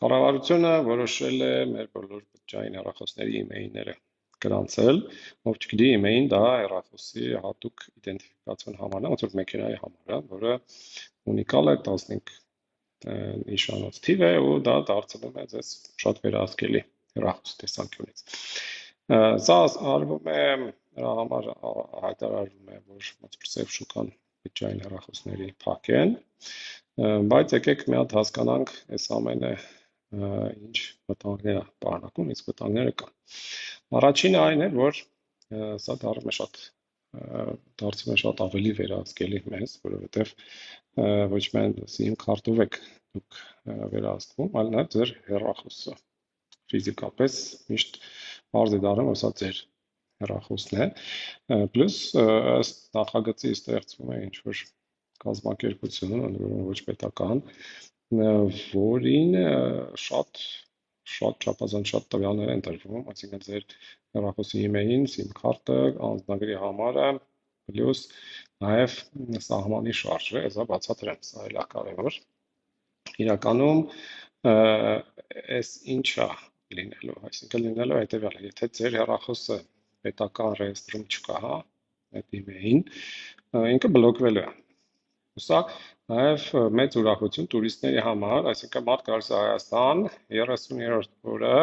Կառավարությունը որոշել է մեր բոլոր բջջային հեռախոսների email-ները գրանցել, ով չգիտի email-ին դա հեռախոսի հատուկ իդենտիֆիկացիոն համարն է, ոնց որ մեքենայի համարը, որը ունիկալ է 15 նիշանոց թիվ է ու դա դարձնում է ձեզ շատ վերահսկելի հեռախոս տեսանկյունից։ Սա արվում է նրա համար հայտարարվում է, որ ոնց որ սև շուկան բջջային հեռախոսների փակ են, բայց եկեք մի հատ հասկանանք այս ամենը ինչ վտանգներ է պարունակում, իսկ վտանգները կան։ Առաջինը այն է, որ սա դարձում է շատ ավելի վերահսկելի մեզ, որովհետև ոչ միայն SIM քարտով եք դուք վերահսկվում, այլ նաև ձեր հեռախոսը ֆիզիկապես միշտ բարձ է դառնում, որ սա ձեր հեռախոսն է, պլյուս ըստ նախագծի ստեղծվում է ինչ-որ կազմակերպություն, ոչ պետական, որին շատ չափազանց շատ տվյալներ են տրվում, այսինքն ձեր հեռախոսի email-ին, SIM քարտը, անձնագրի համարը, պլյուս նաև սահմանի շարժը, սա բացատրեմ, սա էլ է կարևոր։ Իրականում այս ինչա լինելու, այսինքն լինելու հետևյալը, եթե ձեր հեռախոսը պետական ռեեստրում չկա, հա, այդ email-ին, ինքը բլոկվելու է։ Սա նաև մեծ ուրախություն տուրիստների համար, այսինքն մարդ գալիս է Հայաստան 30-րդ օրը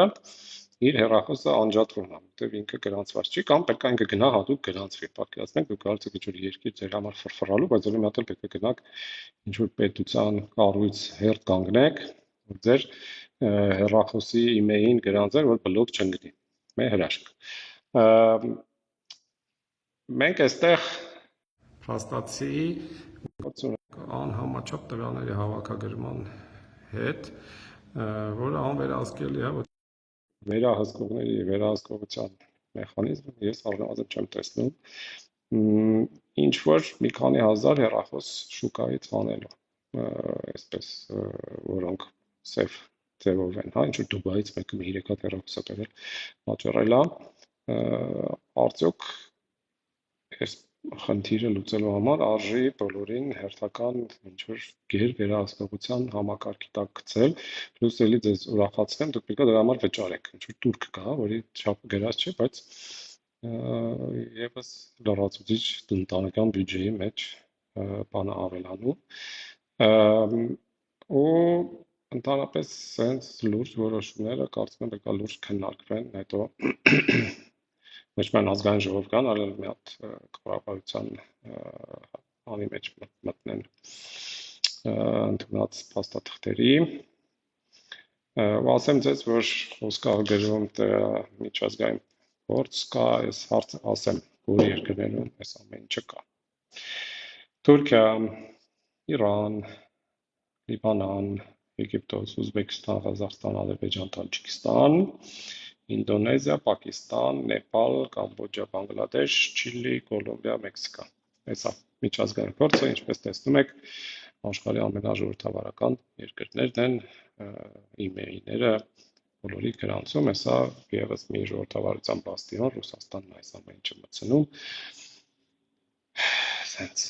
իր հեռախոսը անջատվում է, որտեղ ինքը գրանցված չի, կամ պետք է ինքը գնա հատուկ գրանցվի։ Պատկերացնեք, դուք գալիս եք ինչ-որ երկիր ձեր համար ֆրֆռալու, բայց ուրեմն հատել պետք է գնաք ինչ-որ պետության կառույց հերթ կանգնեք, որ ձեր հեռախոսի email-ին գրանցել, որ բլոկ չընկնի։ Մեր հրաշք։ Մենք այստեղ փաստացի անհամաչափ տվյալների հավաքագրման հետ, որը անվերահսկելի է, վերահսկողների վերահսկողության մեխանիզմ ես առնվազն չեմ տեսնում, ինչ որ մի քանի հազար հեռախոս շուկայից անելու, այսպես, որոնք սև ձևով են, հա, ինչ որ Դուբայից մեկը 3 հատ հեռախոս է բերել, վաճառել է, արդյոք այս խնդիրը լուծելու համար արժի բոլորին հերթական ինչ-որ գերվերահսկողության համակարգի տակ գցել, պլյուս էլի ձեզ ուրախացնեմ, դուք պետք է դրա համար վճարեք, ինչ-որ տուրք կա, որի չափը գրած չէ, բայց եւս լրացուցիչ տնտեսական բյուջեի մեջ բանը ավելանում, ու ընդհանրապես sense լուրջ որոշումները կարծում եմ պետք է լուրջ քննարկվեն, հետո ոչ միայն ազգային ժողով կան, այլ մի հատ կառավարության անի մեջ մտնեն ընդունած փաստաթղթերի, ու ասեմ ձեզ, որ խոսքը գրում միջազգային փորձ կա, այս հարցը ասեմ, որ երկրներում այս ամեն ինչը կա։ Թուրքիա, Իրան, Լիբանան, Եգիպտոս, Ուզբեկստան, Ղազախստան, Ադրբեջան, Տաջիկստան, Ինդոնեզիա, Պակիստան, Նեպալ, Կամբոջա, Բանգլադեշ, Չիլի, Կոլումբիա, Մեքսիկա։ Այսա միջազգային փորձը, ինչպես տեսնում եք, աշխարհի ամենաժողովրդավարական երկրներն են, email-ները բոլորի գրանցում, հեսա եւս մի ժողովրդավարության բաստիոն, Ռուսաստանն այս ամեն ինչը մտցնում։ Sense